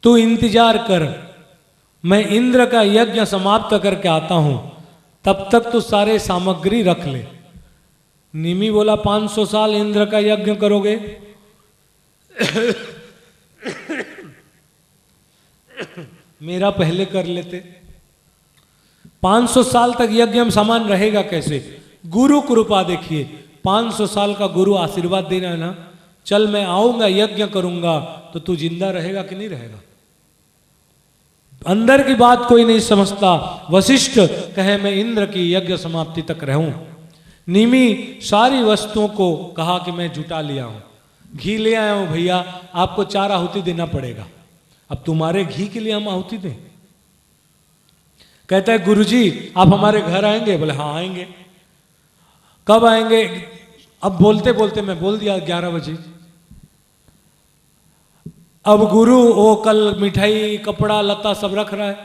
तू इंतजार कर, मैं इंद्र का यज्ञ समाप्त करके आता हूं, तब तक तू सारे सामग्री रख ले। निमि बोला 500 साल इंद्र का यज्ञ करोगे? मेरा पहले कर लेते। 500 साल तक यज्ञ में सामान रहेगा कैसे? गुरु कृपा देखिए, 500 साल का गुरु आशीर्वाद देना है ना, चल मैं आऊंगा यज्ञ करूंगा, तो तू जिंदा रहेगा कि नहीं रहेगा? अंदर की बात कोई नहीं समझता। वशिष्ठ कहे मैं इंद्र की यज्ञ समाप्ति तक रहूं। निमि सारी वस्तुओं को कहा कि मैं जुटा लिया हूं, घी ले आया हूं भैया, आपको 4 आहुति देना पड़ेगा। अब तुम्हारे घी के लिए हम आहुति दें? कहता है गुरुजी आप हमारे घर आएंगे? बोले हाँ आएंगे। कब आएंगे? अब बोलते बोलते मैं बोल दिया 11 बजे। अब गुरु वो कल मिठाई कपड़ा लता सब रख रहा है।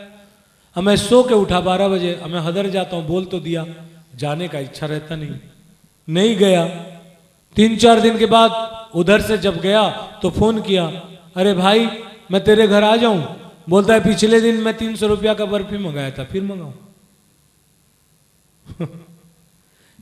अब मैं सो के उठा 12 बजे, अब मैं हदर जाता हूं, बोल तो दिया, जाने का इच्छा रहता नहीं गया। 3-4 दिन के बाद उधर से जब गया तो फोन किया, अरे भाई मैं तेरे घर आ जाऊं? बोलता है पिछले दिन मैं 300 रुपया का बर्फी मंगाया था, फिर मंगाऊं।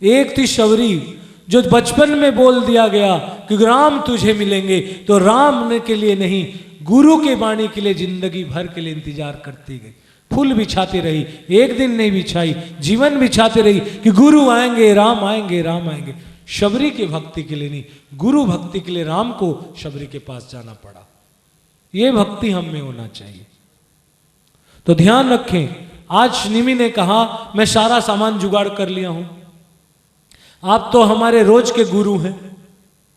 एक थी शबरी जो बचपन में बोल दिया गया कि राम तुझे मिलेंगे, तो राम के लिए नहीं, गुरु के वाणी के लिए जिंदगी भर के लिए इंतजार करती गई। फूल बिछाती रही, एक दिन नहीं बिछाई, जीवन बिछाती रही कि गुरु आएंगे, राम आएंगे, राम आएंगे। शबरी की भक्ति के लिए नहीं, गुरु भक्ति के लिए राम को शबरी के पास जाना पड़ा। ये भक्ति हम में होना चाहिए। तो ध्यान रखें, आज निमि ने कहा मैं सारा सामान जुगाड़ कर लिया हूं, आप तो हमारे रोज के गुरु हैं,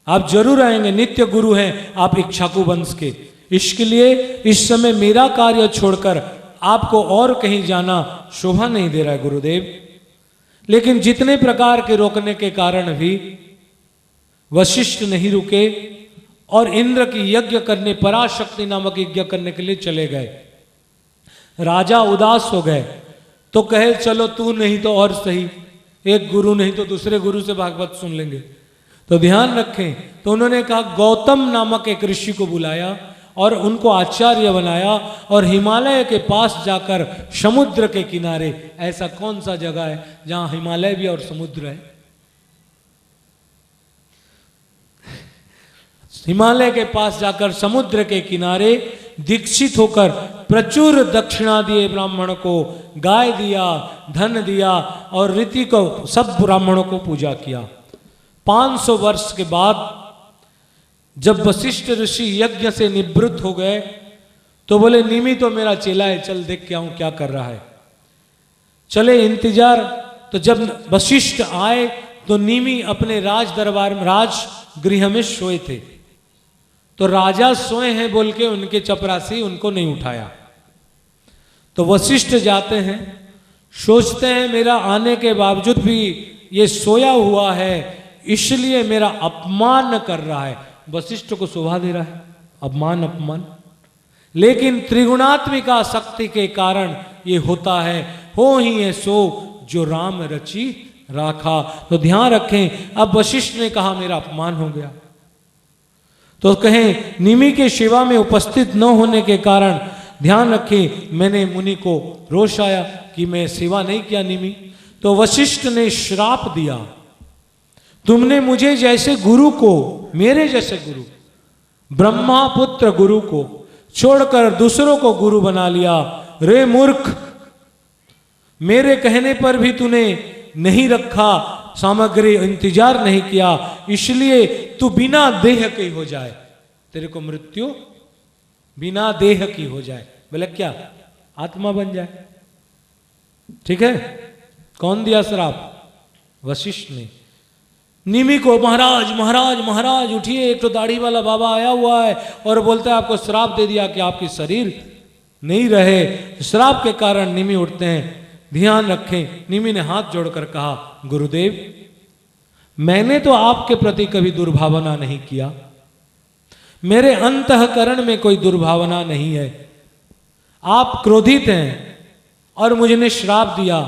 आप जरूर आएंगे, नित्य गुरु हैं आप इक्ष्वाकु वंश के। इसके लिए इस समय मेरा कार्य छोड़कर आपको और कहीं जाना शोभा नहीं दे रहा है गुरुदेव। लेकिन जितने प्रकार के रोकने के कारण भी वशिष्ठ नहीं रुके और इंद्र की यज्ञ करने, पराशक्ति नामक यज्ञ करने के लिए चले गए। राजा उदास हो गए तो कहे चलो तू नहीं तो और सही, एक गुरु नहीं तो दूसरे गुरु से भागवत सुन लेंगे। तो ध्यान रखें, तो उन्होंने कहा गौतम नामक एक ऋषि को बुलाया और उनको आचार्य बनाया और हिमालय के पास जाकर समुद्र के किनारे, ऐसा कौन सा जगह है जहां हिमालय भी और समुद्र है? हिमालय के पास जाकर समुद्र के किनारे दीक्षित होकर प्रचुर दक्षिणा दिए ब्राह्मण को, गाय दिया, धन दिया और रीति को सब ब्राह्मणों को पूजा किया। 500 वर्ष के बाद जब वशिष्ठ ऋषि यज्ञ से निवृत्त हो गए तो बोले निमि तो मेरा चेला है, चल देख के आऊं क्या कर रहा है। चले इंतजार। तो जब वशिष्ठ आए तो निमि अपने राज दरबार में, राजगृह में सोए थे। तो राजा सोए हैं बोल के उनके चपरासी उनको नहीं उठाया। तो वशिष्ठ जाते हैं, सोचते हैं मेरा आने के बावजूद भी ये सोया हुआ है, इसलिए मेरा अपमान कर रहा है। वशिष्ठ को शोभा दे रहा है, अपमान अपमान। लेकिन त्रिगुणात्मिका शक्ति के कारण ये होता है, हो ही है सो जो राम रची राखा। तो ध्यान रखें, अब वशिष्ठ ने कहा मेरा अपमान हो गया। तो कहें निमि के सेवा में उपस्थित न होने के कारण ध्यान रखें मैंने मुनि को रोष आया कि मैं सेवा नहीं किया निमि। तो वशिष्ठ ने श्राप दिया, तुमने मुझे जैसे गुरु को, मेरे जैसे गुरु, ब्रह्मा पुत्र गुरु को छोड़कर दूसरों को गुरु बना लिया। रे मूर्ख, मेरे कहने पर भी तूने नहीं रखा, सामग्री इंतजार नहीं किया, इसलिए तू बिना देह के हो जाए, तेरे को मृत्यु बिना देह की हो जाए। बोले क्या? आत्मा बन जाए। ठीक है? कौन दिया श्राप? वशिष्ठ ने। निमि को महाराज महाराज महाराज उठिए, एक तो दाढ़ी वाला बाबा आया हुआ है और बोलता है आपको श्राप दे दिया कि आपकी शरीर नहीं रहे। श्राप के कारण निमि उठते हैं। ध्यान रखें, निमि ने हाथ जोड़कर कहा गुरुदेव मैंने तो आपके प्रति कभी दुर्भावना नहीं किया, मेरे अंतःकरण में कोई दुर्भावना नहीं है। आप क्रोधित हैं और मुझे श्राप दिया।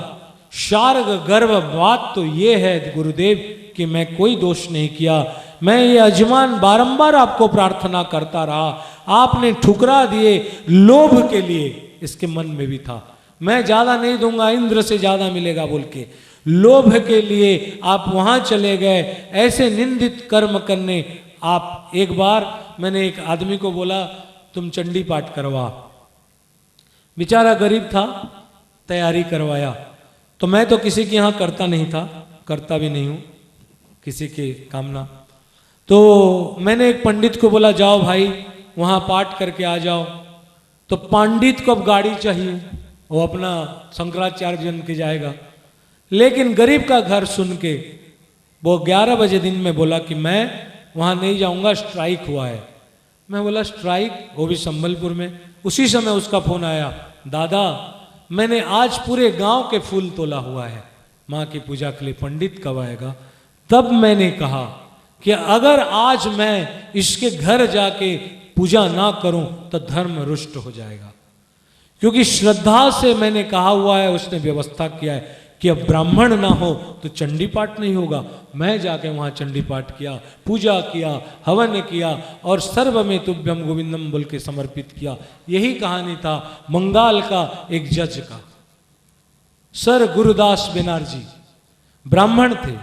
शार्ग गर्व बात तो ये है गुरुदेव कि मैं कोई दोष नहीं किया। मैं ये अजमान बारंबार आपको प्रार्थना करता रहा, आपने ठुकरा दिए लोभ के लिए। इसके मन में भी था मैं ज्यादा नहीं दूंगा, इंद्र से ज्यादा मिलेगा बोल के, लोभ के लिए आप वहां चले गए ऐसे निंदित कर्म करने। आप एक बार मैंने एक आदमी को बोला तुम चंडी पाठ करवा, बेचारा गरीब था, तैयारी करवाया। तो मैं तो किसी के यहाँ करता नहीं था, करता भी नहीं हूं किसी के कामना। तो मैंने एक पंडित को बोला जाओ भाई वहां पाठ करके आ जाओ। तो पंडित को अब गाड़ी चाहिए, वो अपना शंकराचार्य जन के जाएगा। लेकिन गरीब का घर सुन के वो 11 बजे दिन में बोला कि मैं वहां नहीं जाऊंगा, स्ट्राइक हुआ है। मैं बोला स्ट्राइक, वो भी संबलपुर में। उसी समय उसका फोन आया, दादा मैंने आज पूरे गांव के फूल तोला हुआ है माँ की पूजा के लिए, पंडित कब आएगा? तब मैंने कहा कि अगर आज मैं इसके घर जाके पूजा ना करूं तो धर्म रुष्ट हो जाएगा। क्योंकि श्रद्धा से मैंने कहा हुआ है, उसने व्यवस्था किया है कि अब ब्राह्मण ना हो तो चंडी पाठ नहीं होगा। मैं जाके वहां चंडी पाठ किया, पूजा किया, हवन किया और सर्व में तुभ्यम गोविंदम बोल के समर्पित किया। यही कहानी था बंगाल का एक जज का। सर गुरुदास बनर्जी ब्राह्मण थे,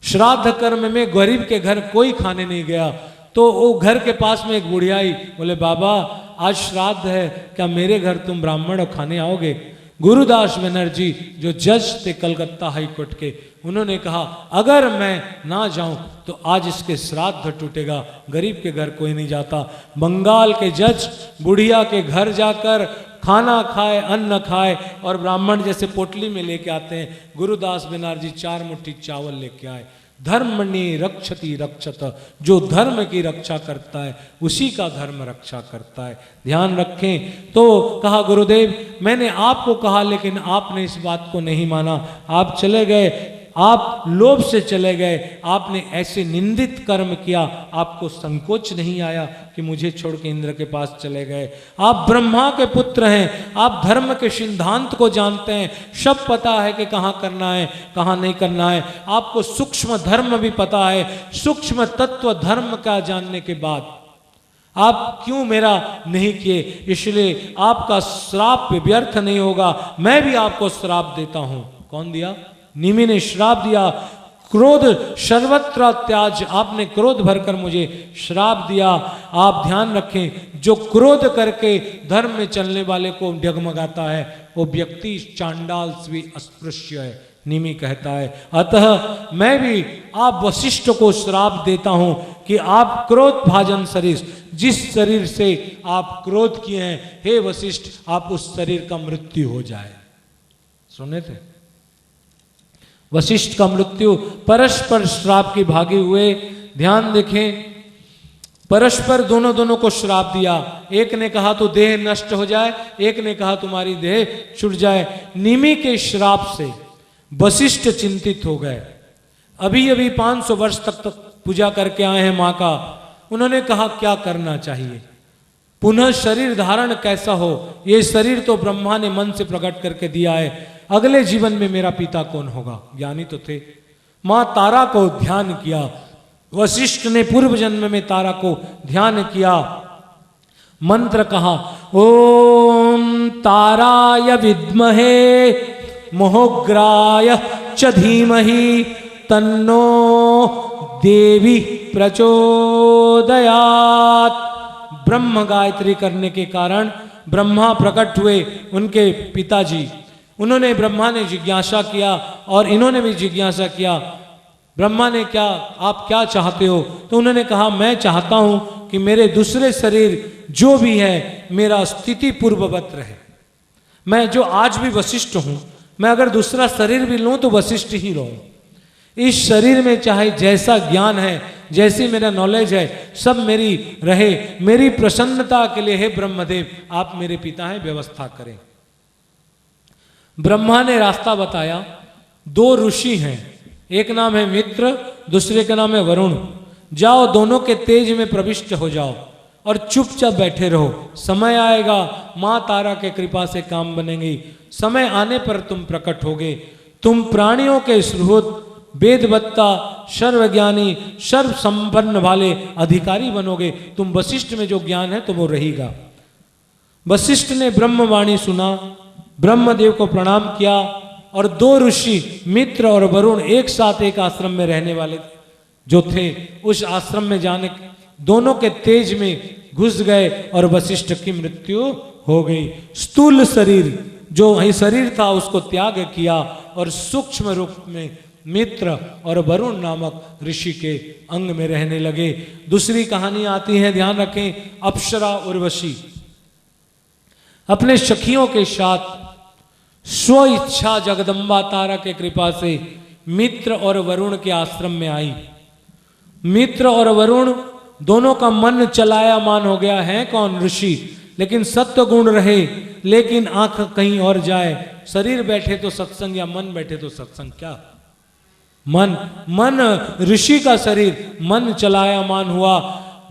श्राद्ध कर्म में गरीब के घर कोई खाने नहीं गया। तो वो घर के पास में एक बुढ़िया आई, बोले बाबा आज श्राद्ध है, क्या मेरे घर तुम ब्राह्मण और खाने आओगे? गुरुदास बनर्जी जो जज थे कलकत्ता हाई कोर्ट के, उन्होंने कहा अगर मैं ना जाऊं तो आज इसके श्राद्ध टूटेगा, गरीब के घर कोई नहीं जाता। बंगाल के जज बुढ़िया के घर जाकर खाना खाए, अन्न खाए और ब्राह्मण जैसे पोटली में लेके आते हैं, गुरुदास बनर्जी 4 मुट्ठी चावल लेके आए। धर्मणि रक्षति रक्षत, जो धर्म की रक्षा करता है उसी का धर्म रक्षा करता है, ध्यान रखें। तो कहा गुरुदेव मैंने आपको कहा लेकिन आपने इस बात को नहीं माना, आप चले गए, आप लोभ से चले गए, आपने ऐसे निंदित कर्म किया, आपको संकोच नहीं आया कि मुझे छोड़ के इंद्र के पास चले गए। आप ब्रह्मा के पुत्र हैं, आप धर्म के सिद्धांत को जानते हैं, सब पता है कि कहाँ करना है कहाँ नहीं करना है, आपको सूक्ष्म धर्म भी पता है। सूक्ष्म तत्व धर्म का जानने के बाद आप क्यों मेरा नहीं किए? इसलिए आपका श्राप व्यर्थ नहीं होगा, मैं भी आपको श्राप देता हूं। कौन दिया? निमि ने श्राप दिया, क्रोध सर्वत्र त्याज, आपने क्रोध भरकर मुझे श्राप दिया। आप ध्यान रखें, जो क्रोध करके धर्म में चलने वाले को डगमगाता है वो व्यक्ति चांडाल भी अस्पृश्य है, निमि कहता है। अतः मैं भी आप वशिष्ठ को श्राप देता हूं कि आप क्रोध भाजन शरीर, जिस शरीर से आप क्रोध किए हैं हे वशिष्ठ, आप उस शरीर का मृत्यु हो जाए। सुने थे? वशिष्ठ का मृत्यु परस्पर श्राप की भागी हुए। ध्यान देखें, परस्पर दोनों को श्राप दिया। एक ने कहा तो देह नष्ट हो जाए, एक ने कहा तुम्हारी देह छूट जाए। निमि के श्राप से वशिष्ठ चिंतित हो गए। अभी अभी 500 वर्ष तक पूजा करके आए हैं माँ का। उन्होंने कहा क्या करना चाहिए, पुनः शरीर धारण कैसा हो? ये शरीर तो ब्रह्मा ने मन से प्रकट करके दिया है, अगले जीवन में मेरा पिता कौन होगा? ज्ञानी तो थे। मां तारा को ध्यान किया, वशिष्ठ ने पूर्व जन्म में तारा को ध्यान किया, मंत्र कहा ओम ताराय विद्महे मोहग्राय च धीमहि तन्नो देवी प्रचोदयात्। ब्रह्म गायत्री करने के कारण ब्रह्मा प्रकट हुए, उनके पिताजी। उन्होंने, ब्रह्मा ने जिज्ञासा किया और इन्होंने भी जिज्ञासा किया। ब्रह्मा ने क्या, आप क्या चाहते हो? तो उन्होंने कहा मैं चाहता हूं कि मेरे दूसरे शरीर जो भी है मेरा स्थिति पूर्ववत रहे। मैं जो आज भी वशिष्ठ हूं, मैं अगर दूसरा शरीर भी लूं तो वशिष्ठ ही रहूं। इस शरीर में चाहे जैसा ज्ञान है, जैसी मेरा नॉलेज है, सब मेरी रहे। मेरी प्रसन्नता के लिए हे ब्रह्मदेव आप मेरे पिता हैं, व्यवस्था करें। ब्रह्मा ने रास्ता बताया। 2 ऋषि हैं, एक नाम है मित्र, दूसरे का नाम है वरुण। जाओ दोनों के तेज में प्रविष्ट हो जाओ और चुपचाप बैठे रहो। समय आएगा, मां तारा के कृपा से काम बनेंगे। समय आने पर तुम प्रकट होगे। तुम प्राणियों के स्रोत वेदवत्ता सर्वज्ञानी सर्व संपन्न वाले अधिकारी बनोगे। तुम वशिष्ठ में जो ज्ञान है तो वो रहेगा। वशिष्ठ ने ब्रह्मवाणी सुना, ब्रह्मदेव को प्रणाम किया और दो ऋषि मित्र और वरुण एक साथ एक आश्रम में रहने वाले जो थे, उस आश्रम में जाने दोनों के तेज में घुस गए और वशिष्ठ की मृत्यु हो गई। स्थूल शरीर जो वही शरीर था उसको त्याग किया और सूक्ष्म रूप में मित्र और वरुण नामक ऋषि के अंग में रहने लगे। दूसरी कहानी आती है, ध्यान रखें, अप्सरा उर्वशी अपने सखियों के साथ स्व इच्छा जगदम्बा तारा के कृपा से मित्र और वरुण के आश्रम में आई। मित्र और वरुण दोनों का मन चलायमान हो गया है। कौन? ऋषि। लेकिन सत्व गुण रहे, लेकिन आंख कहीं और जाए। शरीर बैठे तो सत्संग या मन बैठे तो सत्संग। क्या मन ऋषि का शरीर मन चलायमान हुआ।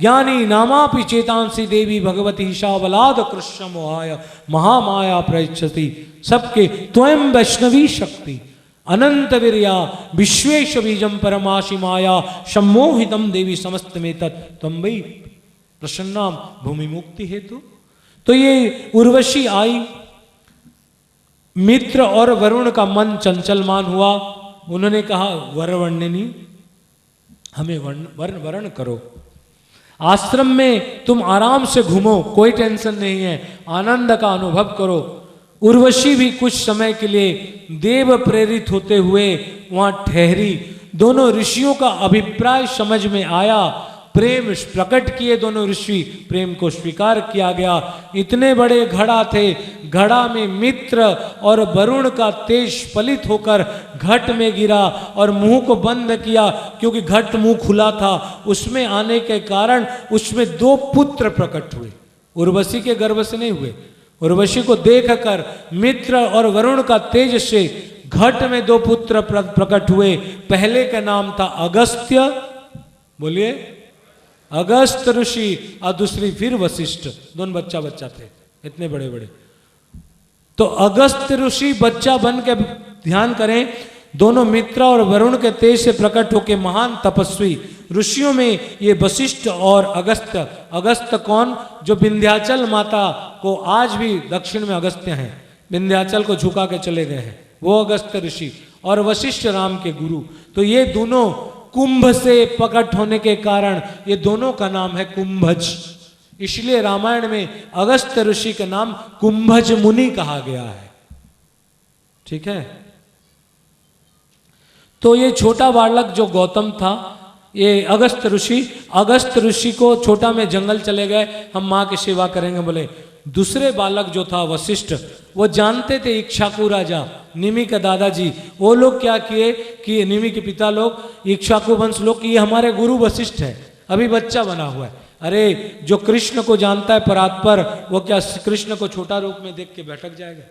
ज्ञानी नामापि चेतांसी देवी भगवती शावलाद कृष्ण मोहाय महामाया प्रयच्छति। सबके त्वयं वैष्णवी शक्ति अनंत वीर्या विश्वेश बीजम परमाशि माया सम्मोहितम देवी समस्त में तत्म वै प्रसन्नाम भूमि मुक्ति हेतु। तो ये उर्वशी आई, मित्र और वरुण का मन चंचलमान हुआ। उन्होंने कहा, वरवर्णिनी हमें वर्ण करो, आश्रम में तुम आराम से घूमो, कोई टेंशन नहीं है, आनंद का अनुभव करो। उर्वशी भी कुछ समय के लिए देव प्रेरित होते हुए वहां ठहरी। दोनों ऋषियों का अभिप्राय समझ में आया, प्रेम प्रकट किए दोनों ऋषि, प्रेम को स्वीकार किया गया। इतने बड़े घड़ा थे, घड़ा में मित्र और वरुण का तेज पलित होकर घट में गिरा और मुंह को बंद किया, क्योंकि घट मुंह खुला था। उसमें आने के कारण उसमें दो पुत्र प्रकट हुए, उर्वशी के गर्भ से नहीं हुए। उर्वशी को देखकर मित्र और वरुण का तेज से घट में दो पुत्र प्रकट हुए। पहले का नाम था अगस्त्य, बोलिए, अगस्त ऋषि, और दूसरी फिर वशिष्ठ। दोनों बच्चा थे, इतने बड़े बड़े। तो अगस्त ऋषि बच्चा बन के, ध्यान करें, दोनों मित्र और वरुण के तेज से प्रकट होकर महान तपस्वी ऋषियों में ये वशिष्ठ और अगस्त। अगस्त कौन? जो विंध्याचल माता को आज भी दक्षिण में अगस्त्य हैं, विंध्याचल को झुका के चले गए हैं, वो अगस्त ऋषि। और वशिष्ठ राम के गुरु। तो ये दोनों कुंभ से प्रकट होने के कारण ये दोनों का नाम है कुंभज। इसलिए रामायण में अगस्त ऋषि का नाम कुंभज मुनि कहा गया है। ठीक है। तो ये छोटा बालक जो गौतम था, ये अगस्त ऋषि को छोटा में जंगल चले गए, हम माँ की सेवा करेंगे बोले। दूसरे बालक जो था वशिष्ठ, वो जानते थे इक्ष्वाकु राजा, निमि का दादाजी, वो लोग क्या किए कि निमि के पिता लोग, इक्ष्वाकु वंश लोग, कि ये हमारे गुरु वशिष्ठ है, अभी बच्चा बना हुआ है। अरे जो कृष्ण को जानता है परात्पर, वो क्या कृष्ण को छोटा रूप में देख के भटक जाएगा?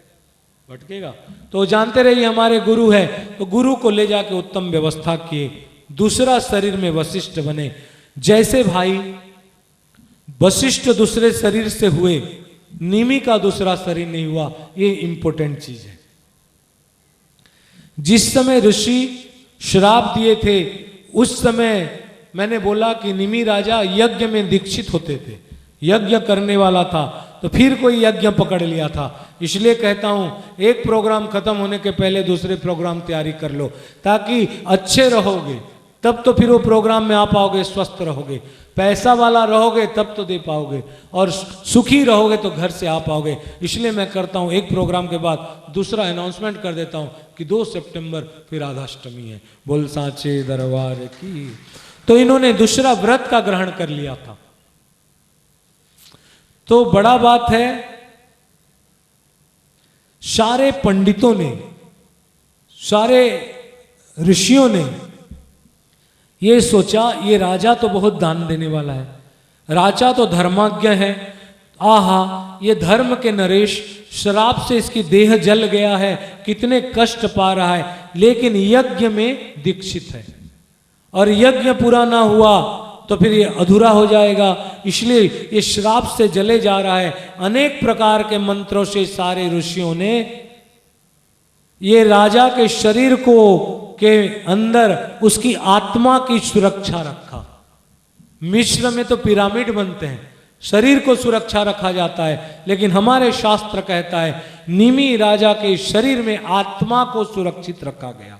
भटकेगा? तो जानते रहिए हमारे गुरु है। तो गुरु को ले जाके उत्तम व्यवस्था किए, दूसरा शरीर में वशिष्ठ बने। जैसे भाई वशिष्ठ दूसरे शरीर से हुए, निमि का दूसरा शरीर नहीं हुआ। ये इंपॉर्टेंट चीज है। जिस समय ऋषि श्राप दिए थे, उस समय मैंने बोला कि निमि राजा यज्ञ में दीक्षित होते थे, यज्ञ करने वाला था, तो फिर कोई यज्ञ पकड़ लिया था। इसलिए कहता हूं, एक प्रोग्राम खत्म होने के पहले दूसरे प्रोग्राम तैयारी कर लो, ताकि अच्छे रहोगे, तब तो फिर वो प्रोग्राम में आ पाओगे, स्वस्थ रहोगे। पैसा वाला रहोगे तब तो दे पाओगे, और सुखी रहोगे तो घर से आ पाओगे। इसलिए मैं करता हूं, एक प्रोग्राम के बाद दूसरा अनाउंसमेंट कर देता हूं कि 2 सितंबर फिर राधाष्टमी है, बोल साचे दरबार की। तो इन्होंने दूसरा व्रत का ग्रहण कर लिया था। तो बड़ा बात है, सारे पंडितों ने, सारे ऋषियों ने ये सोचा, ये राजा तो बहुत दान देने वाला है, राजा तो धर्माज्ञ है, आहा ये धर्म के नरेश, श्राप से इसकी देह जल गया है, कितने कष्ट पा रहा है, लेकिन यज्ञ में दीक्षित है, और यज्ञ पूरा ना हुआ तो फिर ये अधूरा हो जाएगा। इसलिए ये श्राप से जले जा रहा है। अनेक प्रकार के मंत्रों से सारे ऋषियों ने ये राजा के शरीर को के अंदर उसकी आत्मा की सुरक्षा रखा। मिस्र में तो पिरामिड बनते हैं, शरीर को सुरक्षा रखा जाता है, लेकिन हमारे शास्त्र कहता है निमि राजा के शरीर में आत्मा को सुरक्षित रखा गया।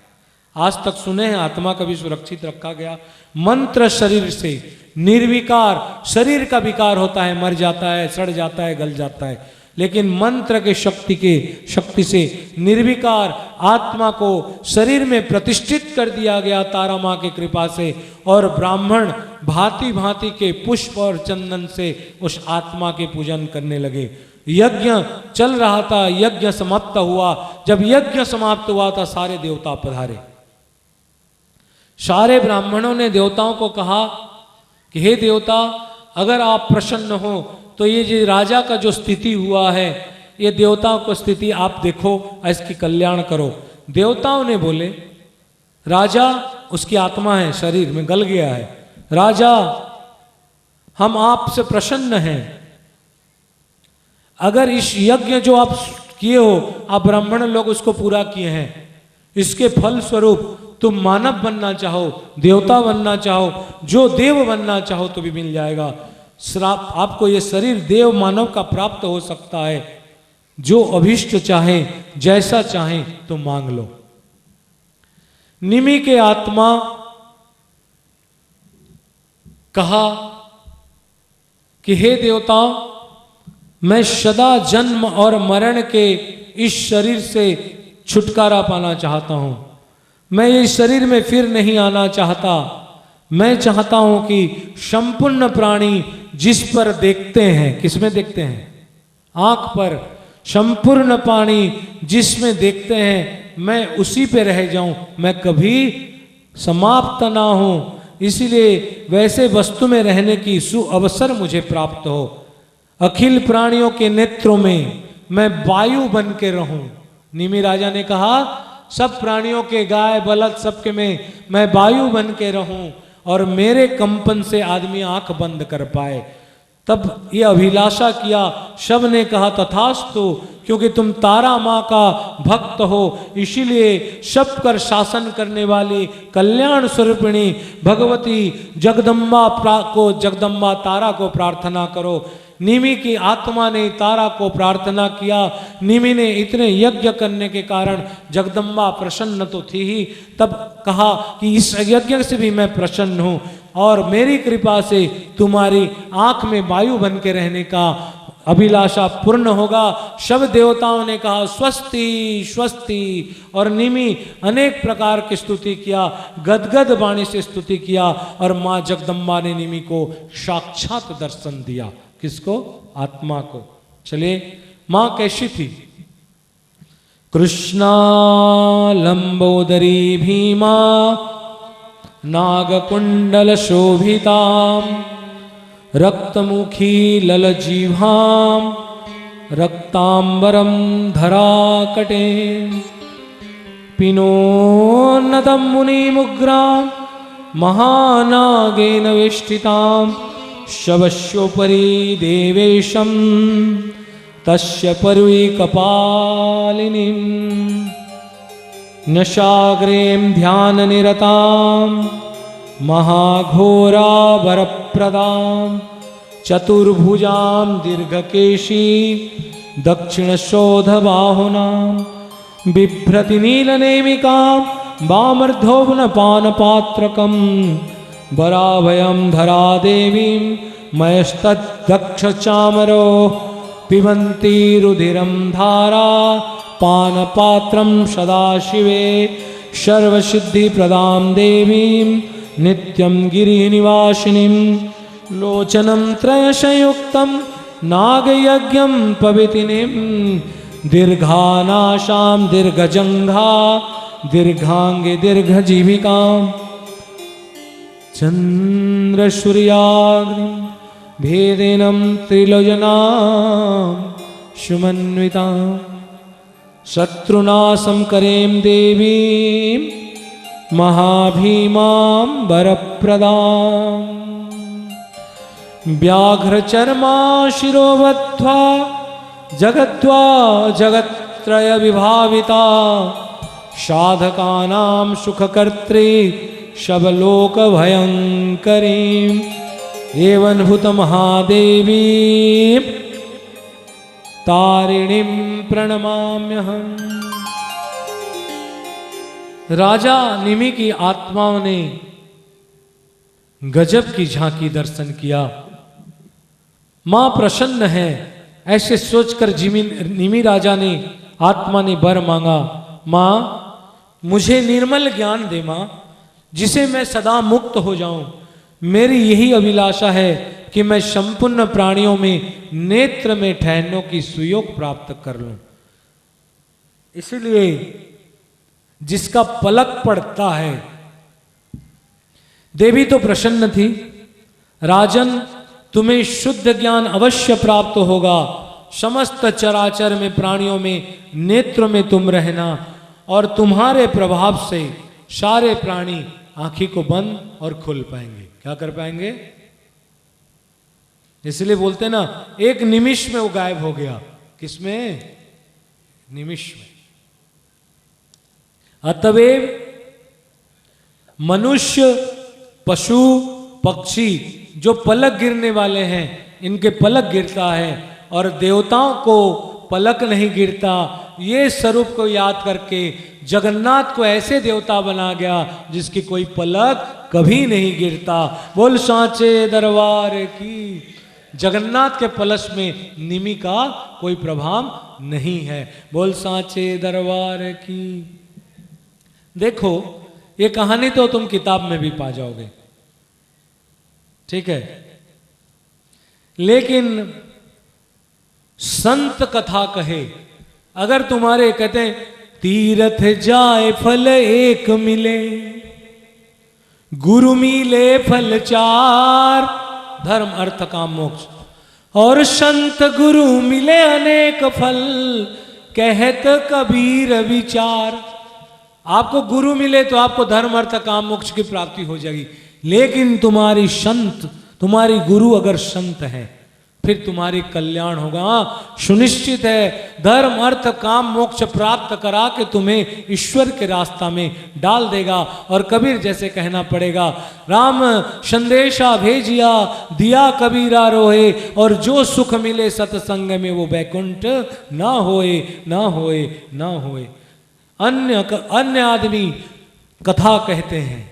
आज तक सुने हैं आत्मा कभी सुरक्षित रखा गया? मंत्र शरीर से निर्विकार, शरीर का विकार होता है, मर जाता है, सड़ जाता है, गल जाता है, लेकिन मंत्र के शक्ति से निर्विकार आत्मा को शरीर में प्रतिष्ठित कर दिया गया तारा माँ की कृपा से। और ब्राह्मण भांति भांति के पुष्प और चंदन से उस आत्मा के पूजन करने लगे। यज्ञ चल रहा था, यज्ञ समाप्त हुआ। जब यज्ञ समाप्त हुआ था सारे देवता पधारे। सारे ब्राह्मणों ने देवताओं को कहा कि हे देवता, अगर आप प्रसन्न हो तो ये जो राजा का जो स्थिति हुआ है, ये देवताओं को स्थिति आप देखो, इसकी कल्याण करो। देवताओं ने बोले, राजा उसकी आत्मा है, शरीर में गल गया है, राजा हम आपसे प्रसन्न हैं। अगर इस यज्ञ जो आप किए हो, आप ब्राह्मण लोग उसको पूरा किए हैं, इसके फल स्वरूप तुम मानव बनना चाहो, देवता बनना चाहो, जो देव बनना चाहो तो भी मिल जाएगा। श्राप आपको ये शरीर देव मानव का प्राप्त हो सकता है। जो अभिष्ट चाहे, जैसा चाहे तो मांग लो। निमि के आत्मा कहा कि हे देवताओं, मैं सदा जन्म और मरण के इस शरीर से छुटकारा पाना चाहता हूं। मैं इस शरीर में फिर नहीं आना चाहता। मैं चाहता हूं कि संपूर्ण प्राणी जिस पर देखते हैं, किसमें देखते हैं? आंख पर। संपूर्ण प्राणी जिसमें देखते हैं, मैं उसी पे रह जाऊं, मैं कभी समाप्त ना हूं। इसलिए वैसे वस्तु में रहने की सुअवसर मुझे प्राप्त हो। अखिल प्राणियों के नेत्रों में मैं वायु बन के रहूं। निमि राजा ने कहा, सब प्राणियों के, गाय बलद सबके में मैं वायु बन के रहूं और मेरे कंपन से आदमी आंख बंद कर पाए। तब ये अभिलाषा किया। सब ने कहा तथास्तु, क्योंकि तुम तारा माँ का भक्त हो, इसीलिए सब पर शासन करने वाली कल्याण स्वरूपिणी भगवती जगदम्बा तारा को प्रार्थना करो। निमि की आत्मा ने तारा को प्रार्थना किया। निमि ने इतने यज्ञ करने के कारण जगदम्बा प्रसन्न तो थी ही, तब कहा कि इस यज्ञ से भी मैं प्रसन्न हूं और मेरी कृपा से तुम्हारी आंख में वायु बन के रहने का अभिलाषा पूर्ण होगा। सब देवताओं ने कहा स्वस्ति स्वस्ति, और निमि अनेक प्रकार की स्तुति किया, गदगद वाणी से स्तुति किया, और माँ जगदम्बा ने निमि को साक्षात दर्शन दिया। किसको? आत्मा को। चलिए, मां कैसी थी? कृष्णा लंबोदरी भीमा नागकुंडल शोभिताम रक्तमुखी ललजीभाम रक्तांबरम धराकटे पिनोन्नतं मुनिमुग्राम महानागेन वेष्टिताम शवस्योपरि देवेशं तस्य पर्वी कपालिनीं नशाग्रें ध्याननिरतां महाघोरावरप्रदां चतुर्भुजां दीर्घकेशी दक्षिणशोधबाहुनां बिभ्रतिनीलनेमिकां वामर्धोवनपानपात्रकं वराभयं धरा देवीं मयस्तद्दक्षचामरो पिबन्ती रुधिरं धारा पानपात्रं सदाशिवे सर्वसिद्धिप्रदां देवीं नित्यं गिरिनिवासिनीं लोचनं त्रयसंयुक्तं नागयज्ञं पवितिनीं दीर्घानाशां दीर्घजङ्घा दीर्घाङ्गे दीर्घजीविकां चन्द्रसूर्याग्निं भेदिनं त्रिलोचनां सुमन्वितां शत्रुनाशं करें देवीं महाभीमां वरप्रदां व्याघ्रचर्मा शिरोवध्वा जगद्वा जगत्त्रय विभाविता साधकानां सुखकर्त्री शबलोक भयंकरीं एवं भूत महादेवी तारिणीं प्रणमाम्यहम्। राजा निमि की आत्माओं ने गजब की झांकी दर्शन किया। मां प्रसन्न है ऐसे सोचकर निमि राजा ने आत्मा ने वर मांगा, मां मुझे निर्मल ज्ञान दे मां, जिसे मैं सदा मुक्त हो जाऊं। मेरी यही अभिलाषा है कि मैं संपूर्ण प्राणियों में नेत्र में ठहरने की सुयोग प्राप्त कर लूं। इसलिए जिसका पलक पड़ता है, देवी तो प्रसन्न थी, राजन तुम्हें शुद्ध ज्ञान अवश्य प्राप्त होगा, समस्त चराचर में प्राणियों में नेत्र में तुम रहना और तुम्हारे प्रभाव से सारे प्राणी आंखी को बंद और खुल पाएंगे। क्या कर पाएंगे? इसलिए बोलते ना, एक निमिष में वो गायब हो गया। किसमें? निमिष में। अतएव मनुष्य, पशु, पक्षी जो पलक गिरने वाले हैं, इनके पलक गिरता है और देवताओं को पलक नहीं गिरता। ये स्वरूप को याद करके जगन्नाथ को ऐसे देवता बना गया जिसकी कोई पलक कभी नहीं गिरता। बोल सांचे दरबार की। जगन्नाथ के पलश में निमि का कोई प्रभाव नहीं है। बोल सांचे दरबार की। देखो, ये कहानी तो तुम किताब में भी पा जाओगे, ठीक है, लेकिन संत कथा कहे, अगर तुम्हारे कहते हैं तीरथ जाए फल एक मिले, गुरु मिले फल चार, धर्म अर्थ काम मोक्ष, और संत गुरु मिले अनेक फल, कहत कबीर विचार। आपको गुरु मिले तो आपको धर्म अर्थ काम मोक्ष की प्राप्ति हो जाएगी, लेकिन तुम्हारी संत, तुम्हारी गुरु अगर संत है फिर तुम्हारी कल्याण होगा। सुनिश्चित है, धर्म अर्थ काम मोक्ष प्राप्त करा के तुम्हें ईश्वर के रास्ता में डाल देगा। और कबीर जैसे कहना पड़ेगा, राम संदेशा भेजिया दिया कबीरा रोए, और जो सुख मिले सत्संग में वो बैकुंठ ना होए ना होए ना होए। अन्य आदमी कथा कहते हैं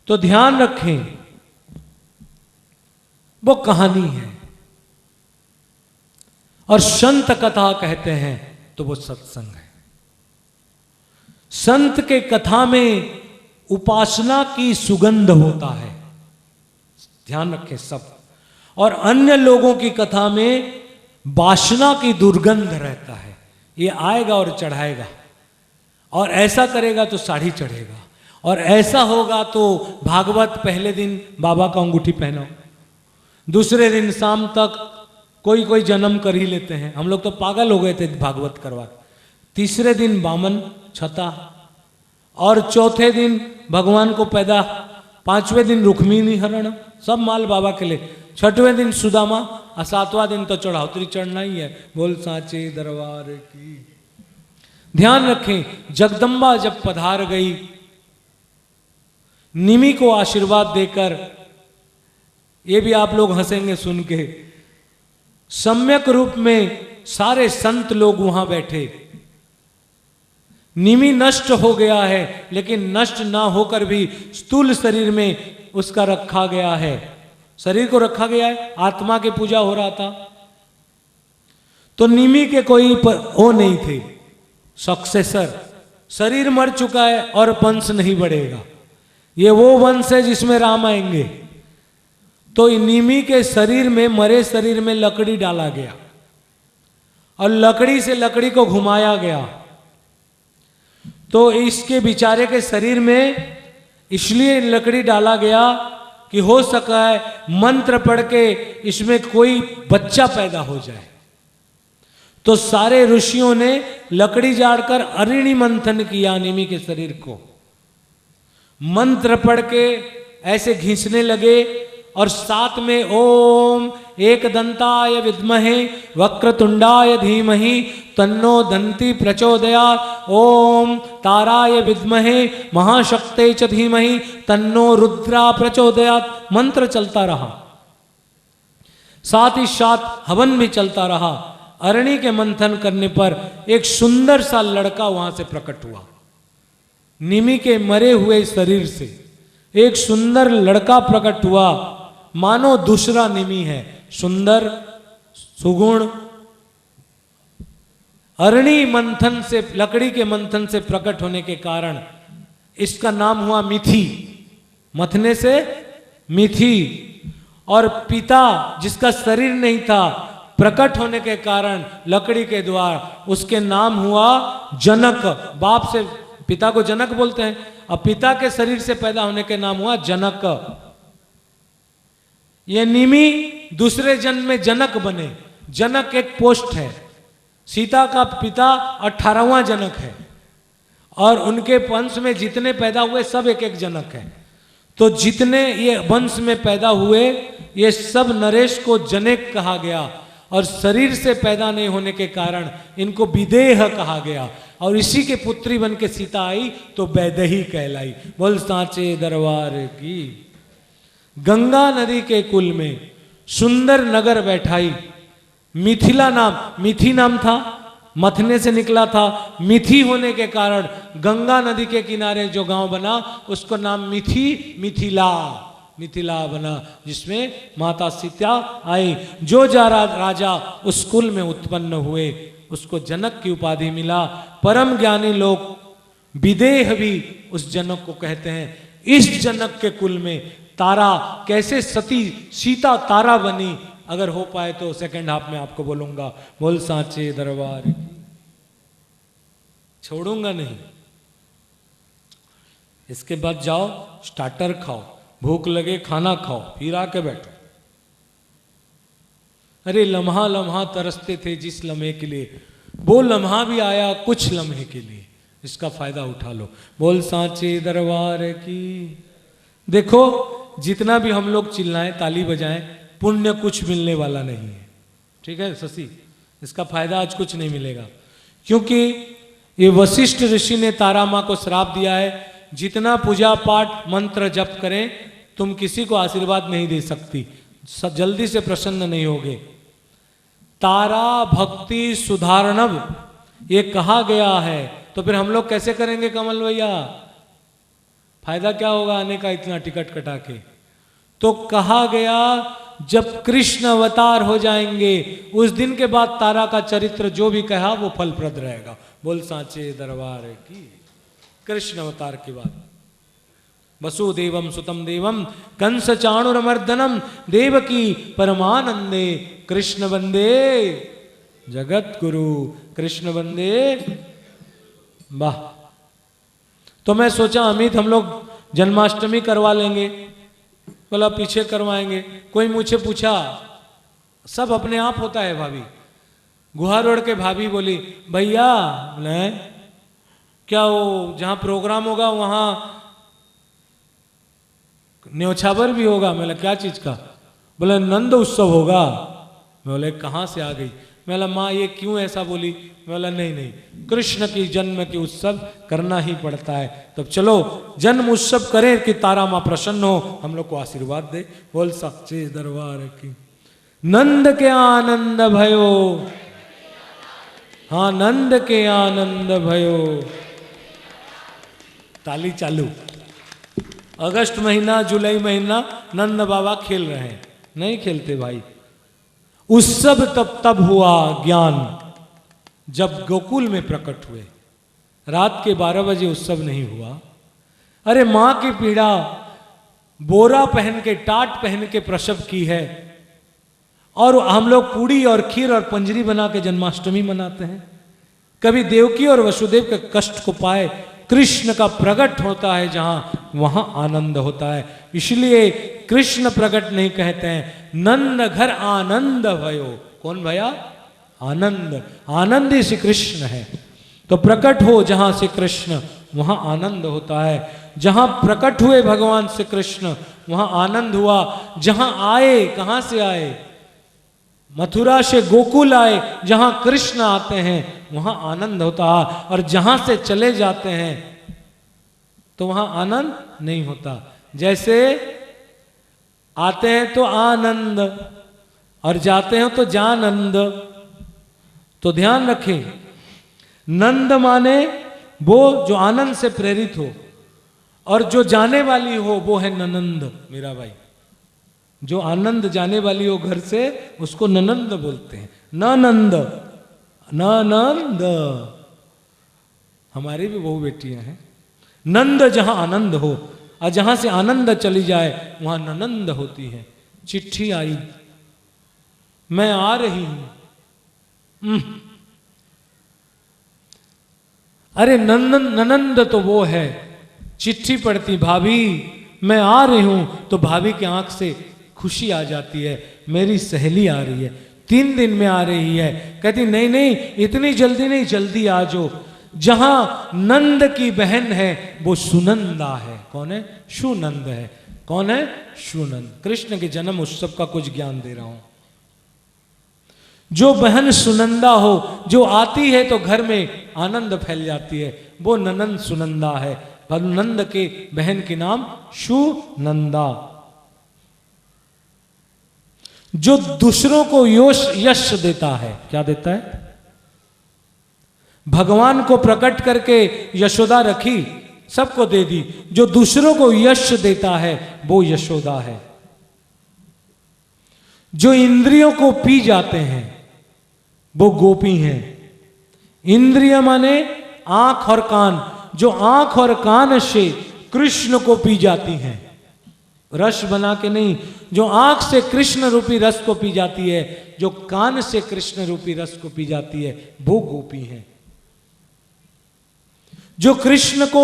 तो ध्यान रखें, वो कहानी है, और संत कथा कहते हैं तो वो सत्संग है। संत के कथा में उपासना की सुगंध होता है, ध्यान रखें सब, और अन्य लोगों की कथा में वासना की दुर्गंध रहता है। ये आएगा और चढ़ाएगा, और ऐसा करेगा तो साड़ी चढ़ेगा, और ऐसा होगा तो भागवत पहले दिन बाबा का अंगूठी पहनाओ, दूसरे दिन शाम तक कोई जन्म कर ही लेते हैं। हम लोग तो पागल हो गए थे भागवत करवा। तीसरे दिन बामन छता, और चौथे दिन भगवान को पैदा, पांचवें दिन रुक्मिणी हरण, सब माल बाबा के लिए, छठवें दिन सुदामा, और सातवां दिन तो चढ़ाउतरी चढ़ना ही है। बोल सांचे दरबार की। ध्यान रखें, जगदम्बा जब पधार गई निमि को आशीर्वाद देकर, ये भी आप लोग हंसेंगे सुन के, सम्यक रूप में सारे संत लोग वहां बैठे। निमि नष्ट हो गया है, लेकिन नष्ट ना होकर भी स्थूल शरीर में उसका रखा गया है, शरीर को रखा गया है, आत्मा की पूजा हो रहा था। तो निमि के कोई वो नहीं थे सक्सेसर, शरीर मर चुका है और वंश नहीं बढ़ेगा। ये वो वंश है जिसमें राम आएंगे। तो निमि के शरीर में, मरे शरीर में लकड़ी डाला गया, और लकड़ी से लकड़ी को घुमाया गया। तो इसके बेचारे के शरीर में इसलिए लकड़ी डाला गया कि हो सका है मंत्र पढ़ के इसमें कोई बच्चा पैदा हो जाए। तो सारे ऋषियों ने लकड़ी जाड़कर अरिणी मंथन किया निमि के शरीर को, मंत्र पढ़ के ऐसे घिसने लगे, और साथ में ओम एकदंताय विद्महे वक्रतुंडाय धीमहि तन्नो दंती प्रचोदयात्। ओम ताराय विद्महे महाशक्ते च धीमहि तन्नो रुद्रा प्रचोदयात्। मंत्र चलता रहा, साथ ही साथ हवन भी चलता रहा। अरणी के मंथन करने पर एक सुंदर सा लड़का वहां से प्रकट हुआ। निमि के मरे हुए शरीर से एक सुंदर लड़का प्रकट हुआ, मानो दूसरा निमि है, सुंदर सुगुण। अरणी मंथन से, लकड़ी के मंथन से प्रकट होने के कारण इसका नाम हुआ मिथि, मथने से मिथि। और पिता जिसका शरीर नहीं था, प्रकट होने के कारण लकड़ी के द्वार उसके नाम हुआ जनक। बाप से पिता को जनक बोलते हैं, अब पिता के शरीर से पैदा होने के नाम हुआ जनक। ये निमि दूसरे जन्म में जनक बने। जनक एक पोस्ट है। सीता का पिता 18वां जनक है और उनके वंश में जितने पैदा हुए सब एक एक जनक है। तो जितने ये वंश में पैदा हुए ये सब नरेश को जनेक कहा गया और शरीर से पैदा नहीं होने के कारण इनको विदेह कहा गया। और इसी के पुत्री बन के सीता आई तो वैदेही कहलाई। बोल सांचे दरबार की। गंगा नदी के कुल में सुंदर नगर बैठाई। मिथिला नाम, मिथि नाम था, मथने से निकला था। मिथि होने के कारण गंगा नदी के किनारे जो गांव बना उसको नाम मिथि, मिथिला, मिथिला बना, जिसमें माता सीता आई। जो राजा उस कुल में उत्पन्न हुए उसको जनक की उपाधि मिला। परम ज्ञानी लोग विदेह भी उस जनक को कहते हैं। इस जनक के कुल में तारा कैसे सती सीता तारा बनी, अगर हो पाए तो सेकंड हाफ में आपको बोलूंगा। बोल सांचे दरबार की। छोड़ूंगा नहीं। इसके बाद जाओ स्टार्टर खाओ, भूख लगे खाना खाओ, फिर आके बैठो। अरे लम्हा लम्हा तरसते थे जिस लम्हे के लिए, वो लम्हा भी आया कुछ लम्हे के लिए, इसका फायदा उठा लो। बोल सांचे दरबार की। देखो जितना भी हम लोग चिल्लाएं ताली बजाएं, पुण्य कुछ मिलने वाला नहीं है। ठीक है शशि, इसका फायदा आज कुछ नहीं मिलेगा, क्योंकि ये वशिष्ठ ऋषि ने तारा माँ को श्राप दिया है, जितना पूजा पाठ मंत्र जप करें तुम किसी को आशीर्वाद नहीं दे सकती, जल्दी से प्रसन्न नहीं होगे। तारा भक्ति सुधारणव ये कहा गया है, तो फिर हम लोग कैसे करेंगे कमल भैया? फायदा क्या होगा आने का इतना टिकट कटा के? तो कहा गया जब कृष्ण अवतार हो जाएंगे उस दिन के बाद तारा का चरित्र जो भी कहा वो फलप्रद रहेगा। बोल सांचे दरबार की। कृष्ण अवतार के बाद वसुदेवम सुतम देवम कंस चाणुरमर्दनम देवकी परमानंदे कृष्ण वंदे जगत गुरु कृष्ण वंदे। वाह। तो मैं सोचा अमित हम लोग जन्माष्टमी करवा लेंगे, बोला पीछे करवाएंगे। कोई मुझे पूछा, सब अपने आप होता है भाभी। गुहा रोड के भाभी बोली भैया क्या वो जहां प्रोग्राम होगा वहां न्योछावर भी होगा? मैं बोला क्या चीज का? बोले नंद उत्सव होगा। मैं बोले कहां से आ गई? मैं बोला माँ ये क्यों ऐसा बोली? मैं बोला नहीं, कृष्ण की जन्म की उत्सव करना ही पड़ता है, तो चलो जन्म उत्सव करें कि तारा माँ प्रसन्न हो, हम लोग को आशीर्वाद दे। बोल सच्चे दरबार की। नंद के आनंद भयो, हाँ नंद के आनंद भयो। ताली चालू। अगस्त महीना जुलाई महीना नंद बाबा खेल रहे हैं, नहीं खेलते भाई। उत्सव तब हुआ ज्ञान जब गोकुल में प्रकट हुए। रात के 12 बजे उत्सव नहीं हुआ। अरे मां की पीड़ा बोरा पहन के टाट पहन के प्रसव की है, और हम लोग पूड़ी और खीर और पंजरी बना के जन्माष्टमी मनाते हैं। कभी देवकी और वसुदेव के कष्ट को पाए कृष्ण का प्रकट होता है जहां, वहां आनंद होता है। इसलिए कृष्ण प्रकट नहीं कहते हैं, नंद घर आनंद भयो। कौन भया? आनंद। आनंद ही श्री कृष्ण है। तो प्रकट हो जहां श्री कृष्ण वहां आनंद होता है। जहां प्रकट हुए भगवान श्री कृष्ण वहां आनंद हुआ। जहां आए, कहां से आए? मथुरा से गोकुल आए, जहां कृष्ण आते हैं वहां आनंद होता है, और जहां से चले जाते हैं तो वहां आनंद नहीं होता। जैसे आते हैं तो आनंद और जाते हैं तो जानंद। तो ध्यान रखें, नंद माने वो जो आनंद से प्रेरित हो, और जो जाने वाली हो वो है ननंद। मेरा भाई, जो आनंद जाने वाली हो घर से उसको ननंद बोलते हैं। ननंद, ननंद हमारी भी बहु बेटियां हैं। नंद जहां आनंद हो, और जहां से आनंद चली जाए वहां ननंद होती है। चिट्ठी आई, मैं आ रही हूं। अरे ननंद तो वो है, चिट्ठी पढ़ती, भाभी मैं आ रही हूं, तो भाभी की आंख से खुशी आ जाती है, मेरी सहेली आ रही है, 3 दिन में आ रही है। कहती नहीं नहीं इतनी जल्दी नहीं, जल्दी आ जाओ। जहां नंद की बहन है वो सुनंदा है। कौन है? सुनंद है। कौन है? सुनंद। कृष्ण के जन्म उत्सव का कुछ ज्ञान दे रहा हूं। जो बहन सुनंदा हो, जो आती है तो घर में आनंद फैल जाती है, वो ननंद सुनंदा है। नंद के बहन के नाम सुनंदा। जो दूसरों को यश देता है, क्या देता है? भगवान को प्रकट करके यशोदा रखी, सबको दे दी। जो दूसरों को यश देता है वो यशोदा है। जो इंद्रियों को पी जाते हैं वो गोपी हैं। इंद्रिय माने आंख और कान। जो आंख और कान से कृष्ण को पी जाती हैं, रस बना के नहीं, जो आंख से कृष्ण रूपी रस को पी जाती है, जो कान से कृष्ण रूपी रस को पी जाती है, वो गोपी हैं। जो कृष्ण को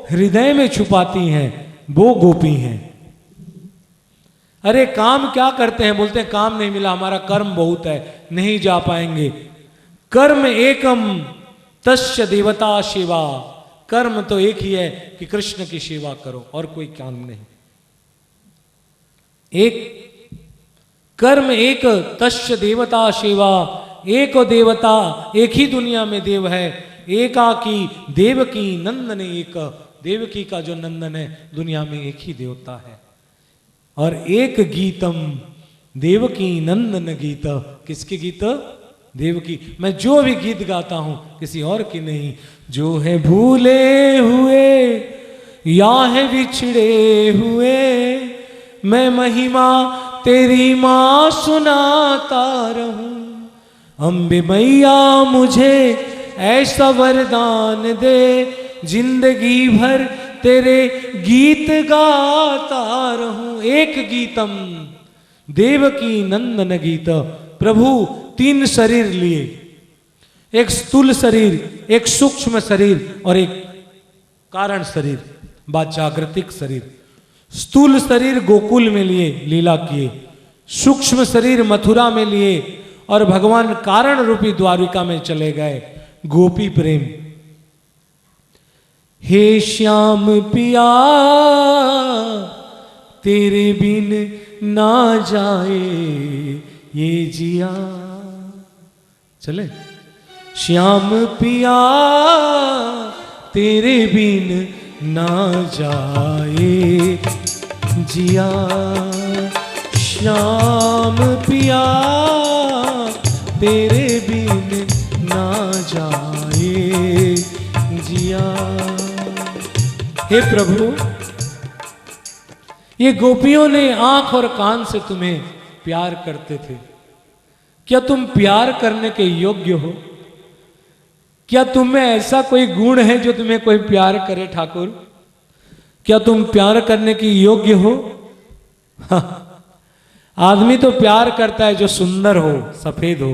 हृदय में छुपाती हैं वो गोपी हैं। अरे काम क्या करते हैं? बोलते हैं काम नहीं मिला, हमारा कर्म बहुत है, नहीं जा पाएंगे। कर्म एकम तस्य देवता सेवा। कर्म तो एक ही है कि कृष्ण की सेवा करो, और कोई काम नहीं। एक कर्म एक तस्य देवता सेवा। एक देवता, एक ही दुनिया में देव है। एकाकी देवकी नंदन एक। देवकी का जो नंदन है दुनिया में एक ही देवता है। और एक गीतम देवकी नंदन गीत। किसके गीत? देवकी। मैं जो भी गीत गाता हूं किसी और की नहीं। जो है भूले हुए या है बिछड़े हुए, मैं महिमा तेरी मां सुनाता रहूं। अम्बे मैया मुझे ऐसा वरदान दे, जिंदगी भर तेरे गीत गाता रहूं। एक गीतम देवकी नंदन गीत। प्रभु 3 शरीर लिए, एक स्थूल शरीर, एक सूक्ष्म शरीर और एक कारण शरीर, बात जागृतिक शरीर। स्थूल शरीर गोकुल में लिए, लीला किए। सूक्ष्म शरीर मथुरा में लिए, और भगवान कारण रूपी द्वारिका में चले गए। गोपी प्रेम। हे श्याम पिया तेरे बिन ना जाए ये जिया। चले। श्याम पिया तेरे बिन ना जाए जिया। श्याम पिया तेरे बिन ना जाए जिया। हे प्रभु, ये गोपियों ने आंख और कान से तुम्हें प्यार करते थे। क्या तुम प्यार करने के योग्य हो? क्या तुम में ऐसा कोई गुण है जो तुम्हें कोई प्यार करे? ठाकुर, क्या तुम प्यार करने की योग्य हो? आदमी तो प्यार करता है जो सुंदर हो, सफेद हो।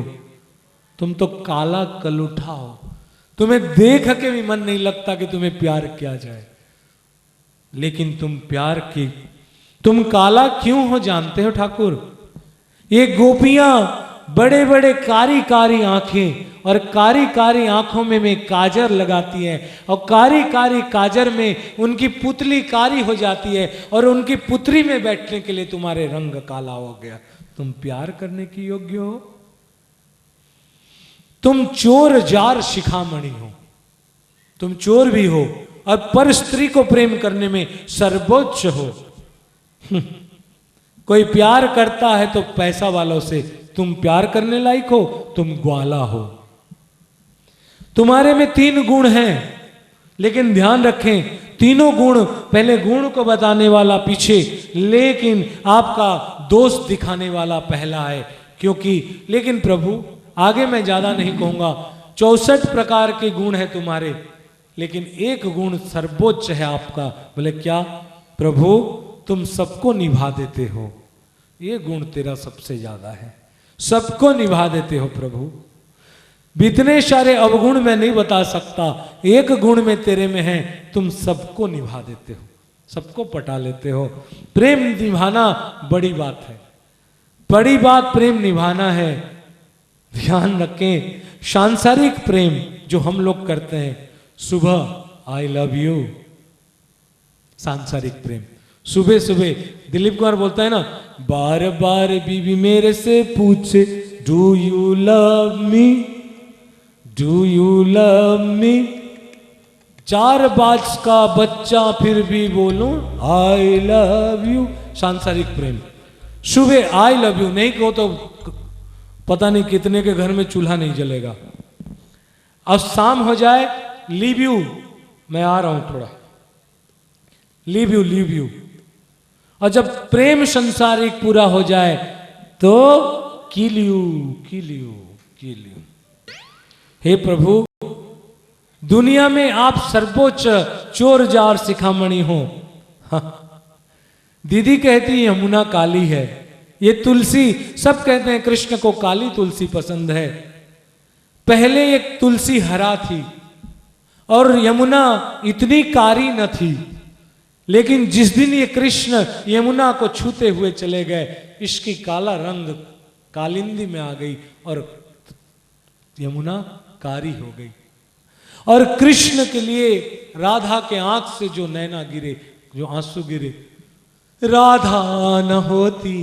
तुम तो काला कलूठा हो, तुम्हें देख के भी मन नहीं लगता कि तुम्हें प्यार किया जाए। लेकिन तुम काला क्यों हो जानते हो ठाकुर? ये गोपियां बड़े बड़े कारी कारी आंखें और कारी कारी आंखों में काजर लगाती है, और कारी कारी काजर में उनकी पुतली कारी हो जाती है, और उनकी पुतली में बैठने के लिए तुम्हारे रंग काला हो गया। तुम प्यार करने की योग्य हो? तुम चोर जार शिखामणि हो, तुम चोर भी हो और पर स्त्री को प्रेम करने में सर्वोच्च हो। कोई प्यार करता है तो पैसा वालों से, तुम प्यार करने लायक हो, तुम ग्वाला हो। तुम्हारे में 3 गुण हैं, लेकिन ध्यान रखें तीनों गुण, पहले गुण को बताने वाला पीछे, लेकिन आपका दोष दिखाने वाला पहला है। क्योंकि लेकिन प्रभु, आगे मैं ज्यादा नहीं कहूंगा, 64 प्रकार के गुण है तुम्हारे, लेकिन एक गुण सर्वोच्च है आपका। बोले क्या? प्रभु तुम सबको निभा देते हो, ये गुण तेरा सबसे ज्यादा है, सबको निभा देते हो प्रभु। इतने सारे अवगुण मैं नहीं बता सकता, एक गुण में तेरे में है, तुम सबको निभा देते हो, सबको पटा लेते हो। प्रेम निभाना बड़ी बात है, बड़ी बात प्रेम निभाना है। ध्यान रखें, सांसारिक प्रेम जो हम लोग करते हैं, सुबह आई लव यू, सांसारिक प्रेम। सुबह सुबह दिलीप कुमार बोलता है ना, बार बार बीवी मेरे से पूछे do you love me, do you love me, 4 बाज का बच्चा फिर भी बोलूं आई लव यू। सांसारिक प्रेम, सुबह आई लव यू नहीं कहो तो पता नहीं कितने के घर में चूल्हा नहीं जलेगा। अब शाम हो जाए, लीव यू, मैं आ रहा हूं थोड़ा, लीव यू, लीव यू। और जब प्रेम संसारिक पूरा हो जाए तो kill you, kill you, kill you. हे प्रभु, दुनिया में आप सर्वोच्च चोर जार शिखामणि हो। दीदी कहती यमुना काली है, ये तुलसी, सब कहते हैं कृष्ण को काली तुलसी पसंद है। पहले एक तुलसी हरा थी और यमुना इतनी कारी न थी, लेकिन जिस दिन ये कृष्ण यमुना को छूते हुए चले गए, इसकी काला रंग कालिंदी में आ गई और यमुना कारी हो गई। और कृष्ण के लिए राधा के आंख से जो नैना गिरे, जो आंसू गिरे, राधा न होती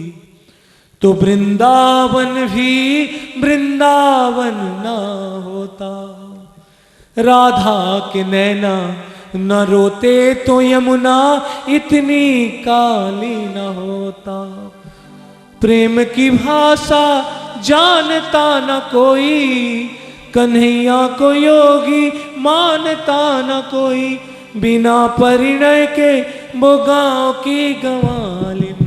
तो वृंदावन भी वृंदावन न होता, राधा के नैना न रोते तो यमुना इतनी काली न होता। प्रेम की भाषा जानता न कोई, कन्हैया को योगी मानता न कोई, बिना परिणय के वो गाँव की गवालिन।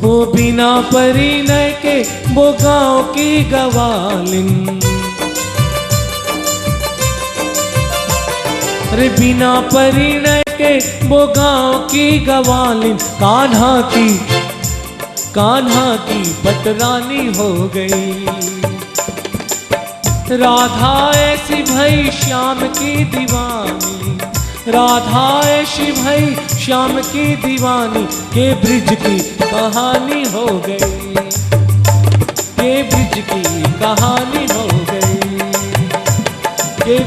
वो बिना परिणय के वो गाँव की गवालिन। अरे बिना परिणय के वो गाँव की गवालिन, कान्हा की बटरानी हो गई। राधा ऐसी भई श्याम की दीवानी, राधा ऐसी भई श्याम की दीवानी, के ब्रिज की कहानी हो गई, के ब्रिज की कहानी हो गई, के